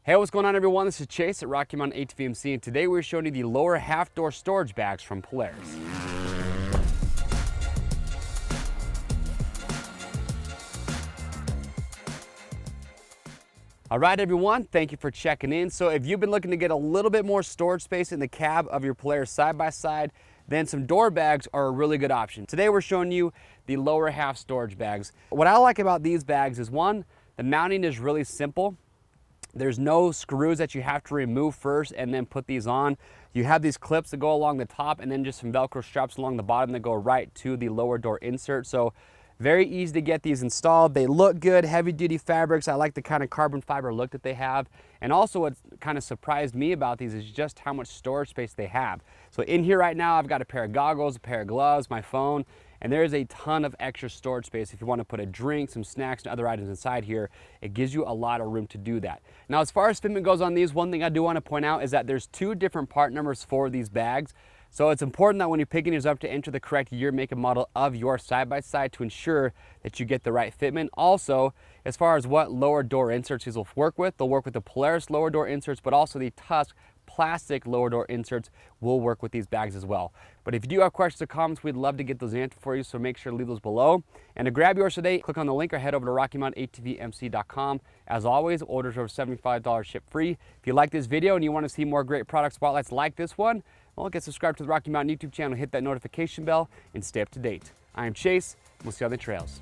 Hey, what's going on everyone? This is Chase at Rocky Mountain ATV and today we're showing you the lower half door storage bags from Polaris. All right everyone, thank you for checking in. So if you've been looking to get a little bit more storage space in the cab of your Polaris side-by-side, then some door bags are a really good option. Today we're showing you the lower half storage bags. What I like about these bags is one, the mounting is really simple. There's no screws that you have to remove first and then put these on. You have these clips that go along the top and then just some Velcro straps along the bottom that go right to the lower door insert. So very easy to get these installed. They look good, heavy duty fabrics. I like the kind of carbon fiber look that they have. And also what kind of surprised me about these is just how much storage space they have. So in here right now, I've got a pair of goggles, a pair of gloves, my phone, and there is a ton of extra storage space. If you want to put a drink, some snacks, and other items inside here, it gives you a lot of room to do that. Now, as far as fitment goes on these, one thing I do want to point out is that there's two different part numbers for these bags. So it's important that when you're picking these up to enter the correct year, make, and model of your side-by-side to ensure that you get the right fitment. Also, as far as what lower door inserts these will work with, they'll work with the Polaris lower door inserts, but also the Tusk plastic lower door inserts will work with these bags as well. But if you do have questions or comments, we'd love to get those answered for you, so make sure to leave those below. And to grab yours today, click on the link or head over to RockyMountainATVMC.com. As always, orders over $75 ship free. If you like this video and you want to see more great product spotlights like this one, well, get subscribed to the Rocky Mountain YouTube channel, hit that notification bell, and stay up to date. I am Chase, and we'll see you on the trails.